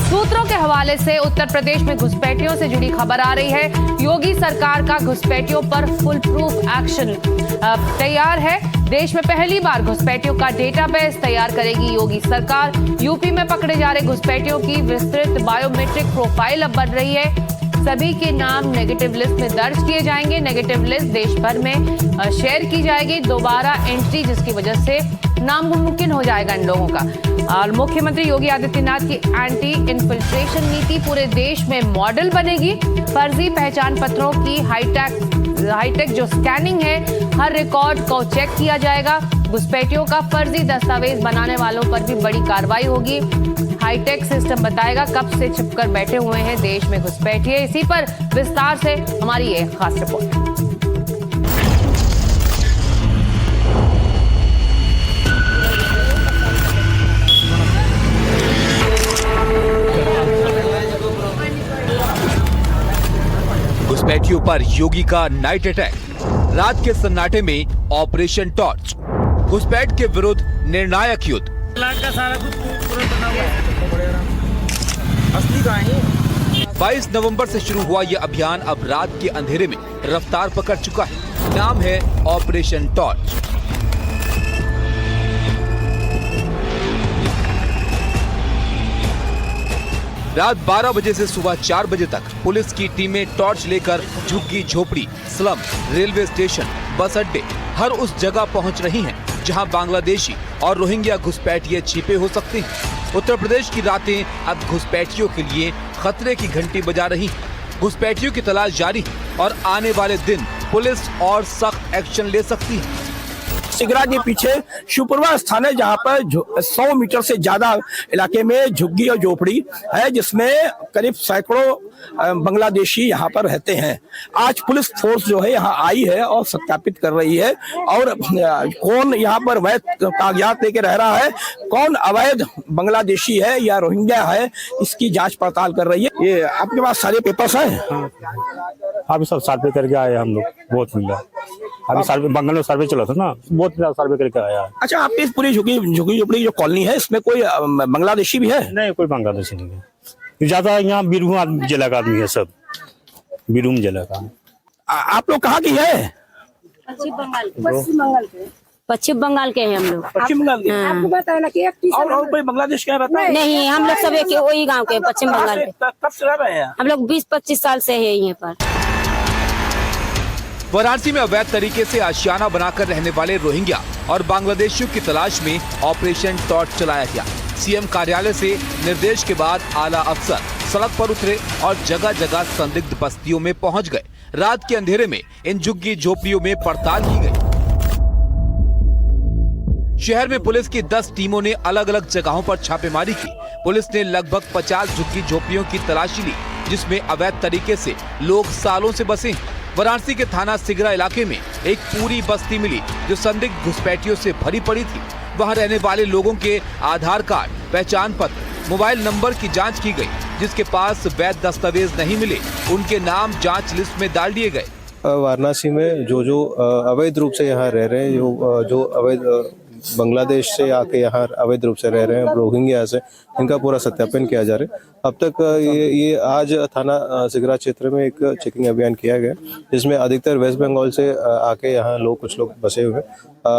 सूत्रों के हवाले से उत्तर प्रदेश में घुसपैठियों से जुड़ी खबर आ रही है। योगी सरकार का घुसपैठियों पर फुल प्रूफ एक्शन तैयार है। देश में पहली बार घुसपैठियों का डेटाबेस तैयार करेगी योगी सरकार। यूपी में पकड़े जा रहे घुसपैठियों की विस्तृत बायोमेट्रिक प्रोफाइल अब बन रही है। सभी के नाम नेगेटिव लिस्ट में दर्ज किए जाएंगे। नेगेटिव लिस्ट देश भर में शेयर की जाएगी। दोबारा एंट्री जिसकी वजह से नामुमकिन हो जाएगा इन लोगों का। और मुख्यमंत्री योगी आदित्यनाथ की एंटी इन्फिल्ट्रेशन नीति पूरे देश में मॉडल बनेगी। फर्जी पहचान पत्रों की हाईटेक जो स्कैनिंग है, हर रिकॉर्ड को चेक किया जाएगा। घुसपैठियों का फर्जी दस्तावेज बनाने वालों पर भी बड़ी कार्रवाई होगी। हाईटेक सिस्टम बताएगा कब से छिपकर बैठे हुए हैं देश में घुसपैठिए। इसी पर विस्तार से हमारी ये खास रिपोर्ट। घुसपैठियों पर योगी का नाइट अटैक। रात के सन्नाटे में ऑपरेशन टॉर्च। घुसपैठ के विरुद्ध निर्णायक युद्ध। का सारा कुछ पूरा बना हुआ है। असली कहानी 22 नवंबर से शुरू हुआ यह अभियान अब रात के अंधेरे में रफ्तार पकड़ चुका है। नाम है ऑपरेशन टॉर्च। रात 12 बजे से सुबह 4 बजे तक पुलिस की टीमें टॉर्च लेकर झुग्गी झोपड़ी, स्लम, रेलवे स्टेशन, बस अड्डे, हर उस जगह पहुंच रही हैं जहां बांग्लादेशी और रोहिंग्या घुसपैठिए छिपे हो सकते हैं। उत्तर प्रदेश की रातें अब घुसपैठियों के लिए खतरे की घंटी बजा रही हैं। घुसपैठियों की तलाश जारी है और आने वाले दिन पुलिस और सख्त एक्शन ले सकती है। सिगरा के पीछे शिवपुरवा स्थान है जहां पर 100 मीटर से ज्यादा इलाके में झुग्गी और झोपड़ी है, जिसमें करीब सैकड़ों बांग्लादेशी यहां पर रहते हैं। आज पुलिस फोर्स जो है यहां आई है और सत्यापित कर रही है और कौन यहां पर वैध कागजात लेके रह रहा है, कौन अवैध बांग्लादेशी है या रोहिंग्या है, इसकी जांच पड़ताल कर रही है। ये आपके पास सारे पेपर्स हैं? अभी सब सर्वे करके आए हम लोग, बहुत मिला। अभी सर्वे बंगाल में सर्वे चला था ना, बहुत सर्वे करके आया। अच्छा, आपकी इस पूरी झुग्गी झोपड़ी जो कॉलोनी है, इसमें कोई बांग्लादेशी भी है? नहीं, कोई बांग्लादेशी नहीं है। ज्यादा यहाँ बीरभूम जिला का आदमी है, सब बीरभूम जिला का। आप लोग कहाँ की है? पश्चिम बंगाल के हैं हम लोग। पश्चिम बंगाल के। हाँ। आपको बताया ना कि और कोई बांग्लादेश का रहता है? नहीं, हम लोग सब एक वही गांव के पश्चिम बंगाल के। कब से रह रहे हैं? हम लोग 20-25 साल से है यहाँ पर। वाराणसी में अवैध तरीके से आशियाना बनाकर रहने वाले रोहिंग्या और बांग्लादेशियों की तलाश में ऑपरेशन टॉर्च चलाया गया। सीएम कार्यालय से निर्देश के बाद आला अफसर सड़क पर उतरे और जगह जगह संदिग्ध बस्तियों में पहुंच गए। रात के अंधेरे में इन झुग्गी झोपड़ियों में पड़ताल की गई। शहर में पुलिस की 10 टीमों ने अलग अलग जगहों पर छापेमारी की। पुलिस ने लगभग 50 झुग्गी झोपड़ियों की तलाशी ली, जिसमें अवैध तरीके से लोग सालों से बसे हैं। वाराणसी के थाना सिगरा इलाके में एक पूरी बस्ती मिली जो संदिग्ध घुसपैठियों से भरी पड़ी थी। वहां रहने वाले लोगों के आधार कार्ड, पहचान पत्र, मोबाइल नंबर की जांच की गई। जिसके पास वैध दस्तावेज नहीं मिले, उनके नाम जांच लिस्ट में डाल दिए गए। वाराणसी में जो अवैध रूप से यहाँ रह रहे हैं, जो अवैध बांग्लादेश से आके यहाँ अवैध रूप से रह रहे हैं, रोहिंग्या से, इनका पूरा सत्यापन किया जा रहा है। अब तक ये आज थाना सिगरा क्षेत्र में एक चेकिंग अभियान किया गया, जिसमें अधिकतर वेस्ट बंगाल से आके यहाँ कुछ लोग बसे हुए।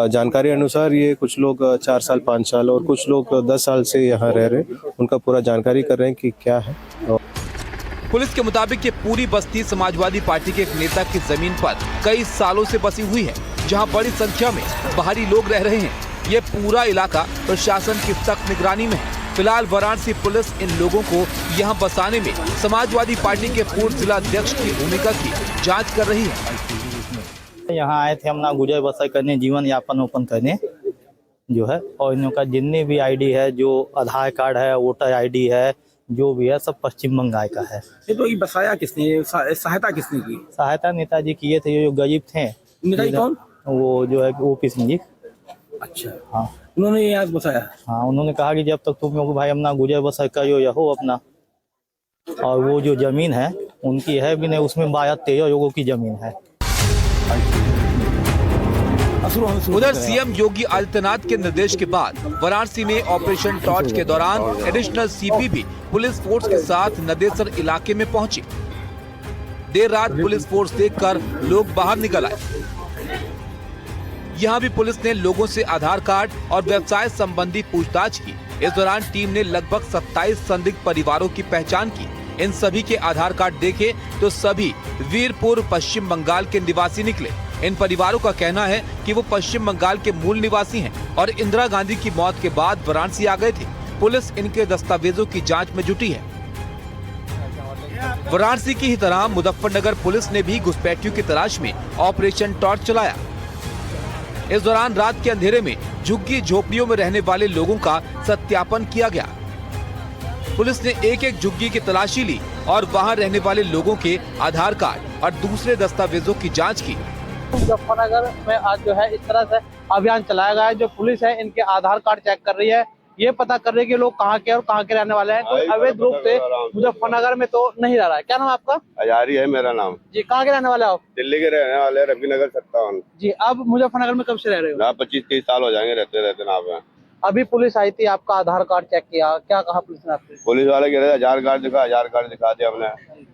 जानकारी अनुसार ये कुछ लोग 4 साल 5 साल और कुछ लोग 10 साल से यहाँ रह रहे हैं। उनका पूरा जानकारी कर रहे हैं कि क्या है। पुलिस के मुताबिक ये पूरी बस्ती समाजवादी पार्टी के एक नेता की जमीन पर कई सालों से बसी हुई है, जहाँ बड़ी संख्या में बाहरी लोग रह रहे हैं। ये पूरा इलाका प्रशासन की सख्त निगरानी में है। फिलहाल वाराणसी पुलिस इन लोगों को यहाँ बसाने में समाजवादी पार्टी के पूर्व जिला अध्यक्ष की भूमिका की जांच कर रही है। यहाँ आए थे अपना गुजर बसर करने, जीवन यापन ओपन करने जो है, और इन लोगों का जितने भी आईडी है, जो आधार कार्ड है, वोटर आईडी है, जो भी है, सब पश्चिम बंगाल का है। ये तो ये बसाया किसने, सहायता किसने की? सहायता नेताजी किए थे, जो गरीब थे। नेताजी कौन? वो जो है ओपी सिंह जी। अच्छा, हाँ, उन्होंने यहाँ बसाया? हाँ, उन्होंने कहा कि जब तक तुम लोग भाई अपना गुजर बसर करो यहो अपना, और वो जो जमीन है उनकी है भी नहीं, उसमें 12-13 लोगों की जमीन है। उधर सीएम योगी आदित्यनाथ के निर्देश के बाद वाराणसी में ऑपरेशन टॉर्च के दौरान एडिशनल सीपी भी पुलिस फोर्स के साथ नदेसर इलाके में पहुंचे। देर रात पुलिस फोर्स देखकर लोग बाहर निकल आए। यहाँ भी पुलिस ने लोगों से आधार कार्ड और व्यवसाय संबंधी पूछताछ की। इस दौरान टीम ने लगभग 27 संदिग्ध परिवारों की पहचान की। इन सभी के आधार कार्ड देखे तो सभी वीरपुर पश्चिम बंगाल के निवासी निकले। इन परिवारों का कहना है कि वो पश्चिम बंगाल के मूल निवासी हैं और इंदिरा गांधी की मौत के बाद वाराणसी आ गए थे। पुलिस इनके दस्तावेजों की जांच में जुटी है। वाराणसी की ही तरह मुजफ्फरनगर पुलिस ने भी घुसपैठियों की तलाश में ऑपरेशन टॉर्च चलाया। इस दौरान रात के अंधेरे में झुग्गी झोपड़ियों में रहने वाले लोगों का सत्यापन किया गया। पुलिस ने एक एक झुग्गी की तलाशी ली और वहां रहने वाले लोगों के आधार कार्ड और दूसरे दस्तावेजों की जांच की। मुजफ्फरनगर में आज जो है इस तरह से अभियान चलाया गया है। जो पुलिस है इनके आधार कार्ड चेक कर रही है, ये पता कर रही है कि लोग कहाँ के और कहाँ के रहने वाले हैं। कोई अवैध रूप से मुजफ्फरनगर में तो नहीं रह रहा है। क्या नाम है आपका? अजारी है मेरा नाम जी। कहाँ के रहने वाले हो? दिल्ली के रहने वाले, रफीनगर 57 जी। अब मुजफ्फरनगर में कब से रह रहे हो? 25-30 साल हो जाएंगे रहते रहते ना। आप अभी पुलिस आई थी, आपका आधार कार्ड चेक किया, क्या कहा पुलिस ने आपसे? पुलिस वाले कह रहे आधार कार्ड दिखा दिया हमने,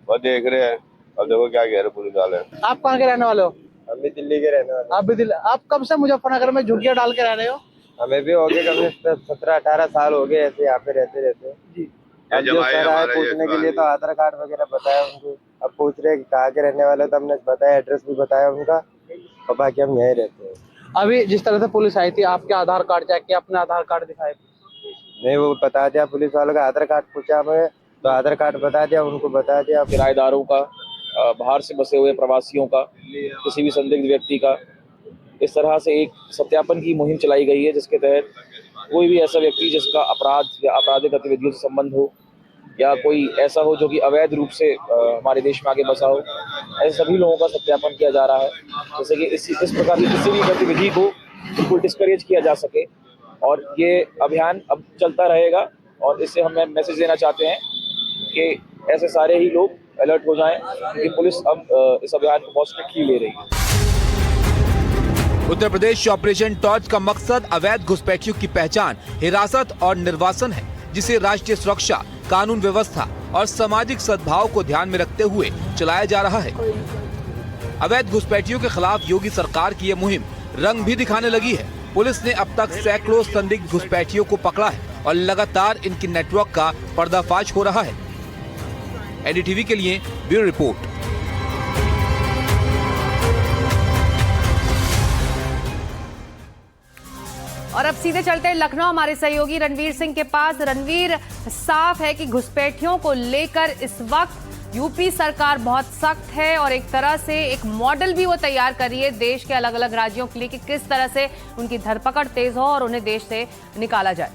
वो देख रहे हैं। अब देखो क्या कह रहे पुलिस वाले। आप कहाँ के रहने वाले हो? हम भी दिल्ली के रहने वाले। आप भी दिल्ली। आप कब से मुजफ्फरनगर में झुग्गियाँ डाल के रह रहे हो? हमें भी हो गए कम से 17-18 साल हो गए ऐसे यहाँ पे रहते जी। अब जो सर आए पूछने के लिए तो आधार कार्ड वगैरह बताया उनको। अब पूछ रहे हैं कहाँ के रहने वाले, तो हमने बताया, एड्रेस भी बताया उनका, और बाकी हम यहीं रहते हैं। अभी जिस तरह से पुलिस आई थी, आपके आधार कार्ड चेक किया, अपने आधार कार्ड दिखाए? नहीं, वो बता दिया पुलिस वालों का। आधार कार्ड पूछा हमें तो आधार कार्ड बता दिया, उनको बता दिया। किराएदारों का, बाहर से बसे हुए प्रवासियों का, किसी भी संदिग्ध व्यक्ति का, इस तरह से एक सत्यापन की मुहिम चलाई गई है, जिसके तहत कोई भी ऐसा व्यक्ति जिसका अपराध या आपराधिक गतिविधियों से संबंध हो, या कोई ऐसा हो जो कि अवैध रूप से हमारे देश में आगे बसा हो, ऐसे सभी लोगों का सत्यापन किया जा रहा है, जैसे कि इस प्रकार की किसी भी गतिविधि को बिल्कुल डिस्करेज किया जा सके। और ये अभियान अब चलता रहेगा, और इससे हम मैसेज देना चाहते हैं कि ऐसे सारे ही लोग अलर्ट हो जाएं, क्योंकि पुलिस अब इस अभियान को बहुत स्ट्रिक्टली ले रही है। उत्तर प्रदेश ऑपरेशन टॉर्च का मकसद अवैध घुसपैठियों की पहचान, हिरासत और निर्वासन है, जिसे राष्ट्रीय सुरक्षा, कानून व्यवस्था और सामाजिक सद्भाव को ध्यान में रखते हुए चलाया जा रहा है। अवैध घुसपैठियों के खिलाफ योगी सरकार की ये मुहिम रंग भी दिखाने लगी है। पुलिस ने अब तक सैकड़ों संदिग्ध घुसपैठियों को पकड़ा है और लगातार इनकी नेटवर्क का पर्दाफाश हो रहा है। एनडीटीवी के लिए ब्यूरो रिपोर्ट। और अब सीधे चलते हैं लखनऊ हमारे सहयोगी रणवीर सिंह के पास। रणवीर, साफ है कि घुसपैठियों को लेकर इस वक्त यूपी सरकार बहुत सख्त है और एक तरह से एक मॉडल भी वो तैयार कर रही है देश के अलग अलग राज्यों के लिए कि किस तरह से उनकी धरपकड़ तेज हो और उन्हें देश से निकाला जाए।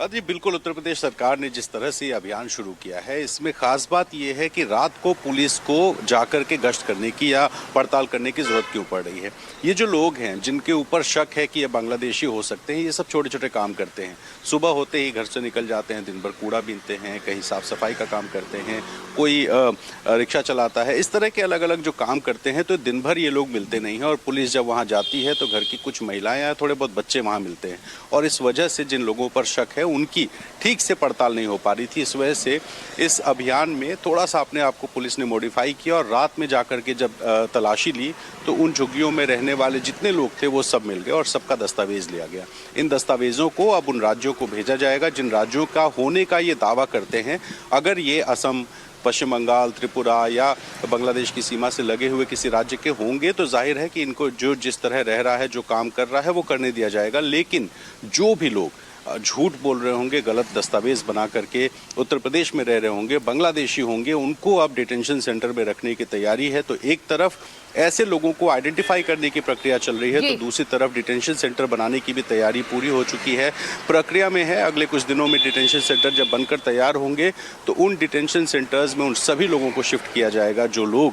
जी बिल्कुल, उत्तर प्रदेश सरकार ने जिस तरह से अभियान शुरू किया है, इसमें खास बात यह है कि रात को पुलिस को जाकर के गश्त करने की या पड़ताल करने की जरूरत क्यों पड़ रही है। ये जो लोग हैं जिनके ऊपर शक है कि ये बांग्लादेशी हो सकते हैं, ये सब छोटे छोटे काम करते हैं। सुबह होते ही घर से निकल जाते हैं, दिन भर कूड़ा बीनते हैं, कहीं साफ सफाई का काम करते हैं, कोई रिक्शा चलाता है। इस तरह के अलग अलग जो काम करते हैं, तो दिन भर ये लोग मिलते नहीं हैं। और पुलिस जब वहाँ जाती है तो घर की कुछ महिलाएं या थोड़े बहुत बच्चे वहाँ मिलते हैं, और इस वजह से जिन लोगों पर शक है उनकी ठीक से पड़ताल नहीं हो पा रही थी। इस वजह से इस अभियान में थोड़ा सा अपने आप को पुलिस ने मॉडिफाई किया, और रात में जाकर के जब तलाशी ली तो उन झुग्गियों में रहने वाले जितने लोग थे वो सब मिल गए और सबका दस्तावेज लिया गया। इन दस्तावेजों को अब उन राज्यों को भेजा जाएगा जिन राज्यों का होने का ये दावा करते हैं। अगर ये असम, पश्चिम बंगाल, त्रिपुरा या बांग्लादेश की सीमा से लगे हुए किसी राज्य के होंगे तो जाहिर है कि इनको जो जिस तरह रह रहा है, जो काम कर रहा है, वो करने दिया जाएगा। लेकिन जो भी लोग झूठ बोल रहे होंगे, गलत दस्तावेज बना करके उत्तर प्रदेश में रह रहे होंगे, बांग्लादेशी होंगे, उनको अब डिटेंशन सेंटर में रखने की तैयारी है। तो एक तरफ ऐसे लोगों को आइडेंटिफाई करने की प्रक्रिया चल रही है। जी। तो दूसरी तरफ डिटेंशन सेंटर बनाने की भी तैयारी पूरी हो चुकी है, प्रक्रिया में है। अगले कुछ दिनों में डिटेंशन सेंटर जब बनकर तैयार होंगे तो उन डिटेंशन सेंटर्स में उन सभी लोगों को शिफ्ट किया जाएगा जो लोग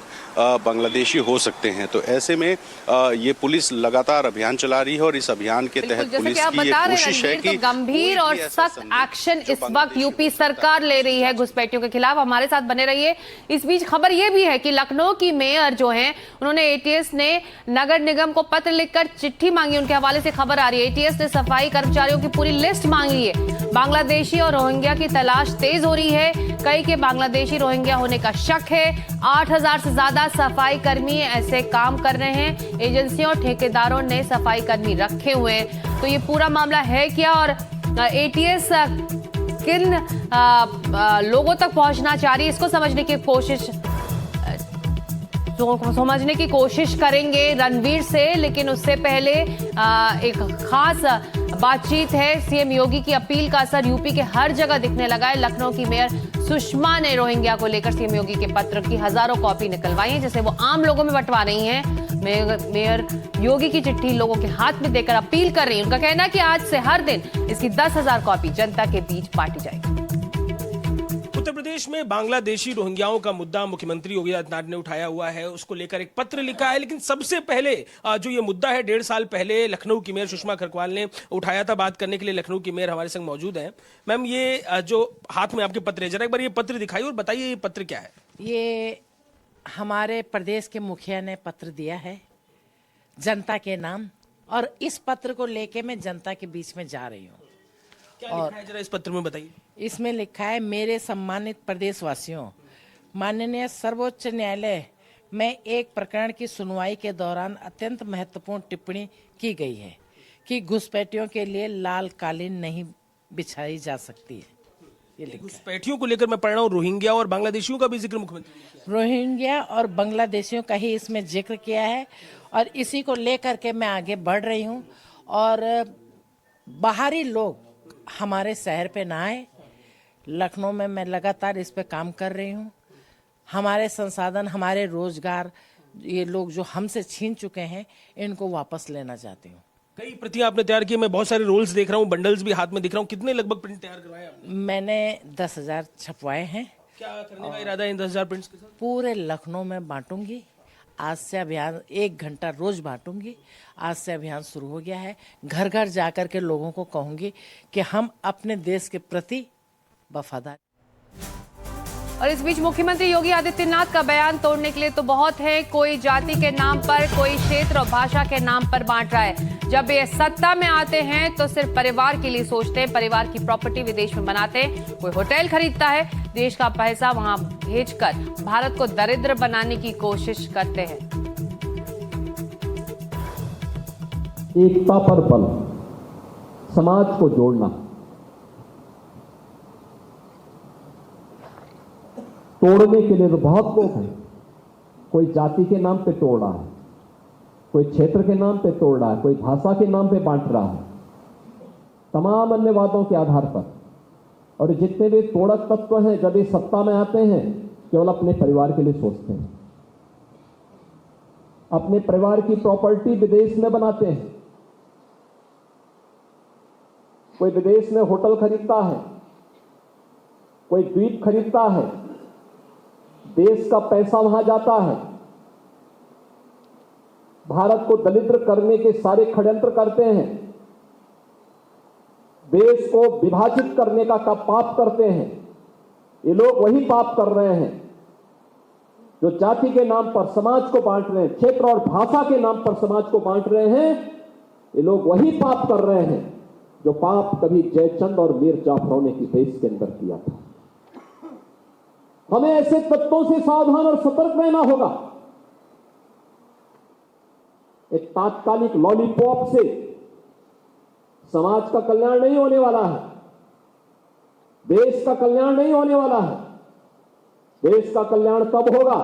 बांग्लादेशी हो सकते हैं। तो ऐसे में ये पुलिस लगातार अभियान चला रही है और इस अभियान के तहत जैसे पुलिस कि आप की ये बता रहे कोशिश है हैं, कि तो गंभीर और सख्त एक्शन इस वक्त यूपी सरकार ले रही है घुसपैठियों के खिलाफ। हमारे साथ बने रहिए। इस बीच खबर यह भी है कि लखनऊ की मेयर जो हैं, उन्होंने एटीएस ने नगर निगम को पत्र लिखकर चिट्ठी मांगी। उनके हवाले से खबर आ रही है एटीएस ने सफाई कर्मचारियों की पूरी लिस्ट मांग ली है। बांग्लादेशी और रोहिंग्या की तलाश तेज हो रही है। कई के बांग्लादेशी रोहिंग्या होने का शक है। 8000 से ज्यादा सफाई कर्मी ऐसे काम कर रहे हैं। एजेंसियों और ठेकेदारों ने सफाई कर्मी रखे हुए हैं। तो ये पूरा मामला है क्या और एटीएस किन लोगों तक पहुंचना चाह रही है, इसको समझने की कोशिश करेंगे रणवीर से। लेकिन उससे पहले एक खास बातचीत है। सीएम योगी की अपील का असर यूपी के हर जगह दिखने लगा है। लखनऊ की मेयर सुषमा ने रोहिंग्या को लेकर सीएम योगी के पत्र की हजारों कॉपी निकलवाई है, जिसे वो आम लोगों में बंटवा रही हैं। मेयर योगी की चिट्ठी लोगों के हाथ में देकर अपील कर रही है। उनका कहना है कि आज से हर दिन इसकी 10,000 कॉपी जनता के बीच बांटी जाएगी। उत्तर प्रदेश में बांग्लादेशी रोहिंग्याओं का मुद्दा मुख्यमंत्री योगी आदित्यनाथ ने उठाया हुआ है, उसको लेकर एक पत्र लिखा है। लेकिन सबसे पहले जो ये मुद्दा है, 1.5 साल पहले लखनऊ की मेयर सुषमा खरकवाल ने उठाया था। बात करने के लिए लखनऊ की मेयर हमारे संग मौजूद हैं। मैम, ये जो हाथ में आपके पत्र है, जरा एक बार ये पत्र दिखाइए और बताइए ये पत्र क्या है। ये हमारे प्रदेश के मुखिया ने पत्र दिया है जनता के नाम, और इस पत्र को लेके मैं जनता के बीच में जा रही हूँ। क्या लिखा है, जरा इस पत्र में बताइए। इसमें लिखा है, मेरे सम्मानित प्रदेशवासियों, माननीय सर्वोच्च न्यायालय में एक प्रकरण की सुनवाई के दौरान अत्यंत महत्वपूर्ण टिप्पणी की गई है कि घुसपैठियों के लिए लाल कालीन नहीं बिछाई जा सकती है। ये घुसपैठियों को लेकर मैं पढ़ रहा हूँ, रोहिंग्या और बांग्लादेशियों का भी जिक्र मुख्यमंत्री, रोहिंग्या और बांग्लादेशियों का ही इसमें जिक्र किया है, और इसी को लेकर के मैं आगे बढ़ रही हूँ। और बाहरी लोग हमारे शहर पे ना आए। लखनऊ में मैं लगातार इस पे काम कर रही हूँ। हमारे संसाधन, हमारे रोजगार, ये लोग जो हमसे छीन चुके हैं, इनको वापस लेना चाहती हूँ। कई प्रतियां आपने तैयार की, मैं बहुत सारे रोल्स देख रहा हूँ, बंडल्स भी हाथ में दिख रहा हूँ। कितने लगभग प्रिंट तैयार करवाए आपने? मैंने 10,000 छपवाए हैं। क्या करने का इरादा है इन 10,000 प्रिंट्स के साथ? पूरे लखनऊ में बांटूंगी। आज से अभियान 1 घंटा रोज बांटूंगी। आज से अभियान शुरू हो गया है। घर घर जाकर के लोगों को कहूंगी कि हम अपने देश के प्रति वफादार। और इस बीच मुख्यमंत्री योगी आदित्यनाथ का बयान तोड़ने के लिए तो बहुत है। कोई जाति के नाम पर, कोई क्षेत्र और भाषा के नाम पर बांट रहा है। जब ये सत्ता में आते हैं तो सिर्फ परिवार के लिए सोचते हैं, परिवार की प्रॉपर्टी विदेश में बनाते हैं। कोई होटल खरीदता है, देश का पैसा वहां भेजकर भारत को दरिद्र बनाने की कोशिश करते हैं। एकता पर बल, समाज को जोड़ना, तोड़ने के लिए तो बहुत लोग हैं। कोई जाति के नाम पे तोड़ रहा है, कोई क्षेत्र के नाम पे तोड़ रहा है, कोई भाषा के नाम पे बांट रहा है, तमाम अन्य बातों के आधार पर। और जितने भी तोड़क तत्व हैं, जब ये सत्ता में आते हैं, केवल अपने परिवार के लिए सोचते हैं, अपने परिवार की प्रॉपर्टी विदेश में बनाते हैं। कोई विदेश में होटल खरीदता है, कोई द्वीप खरीदता है, देश का पैसा वहां जाता है, भारत को दलिद्र करने के सारे षड्यंत्र करते हैं, देश को विभाजित करने का पाप करते हैं। ये लोग वही पाप कर रहे हैं जो जाति के नाम पर समाज को बांट रहे हैं, क्षेत्र और भाषा के नाम पर समाज को बांट रहे हैं। ये लोग वही पाप कर रहे हैं जो पाप कभी जयचंद और मीर जाफरों ने देश के अंदर किया था। हमें ऐसे तत्वों से सावधान और सतर्क रहना होगा। एक तात्कालिक लॉलीपॉप से समाज का कल्याण नहीं होने वाला है, देश का कल्याण नहीं होने वाला है। देश का कल्याण तब होगा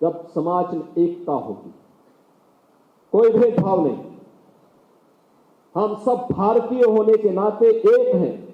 जब समाज में एकता होगी, कोई भेदभाव नहीं। हम सब भारतीय होने के नाते एक हैं।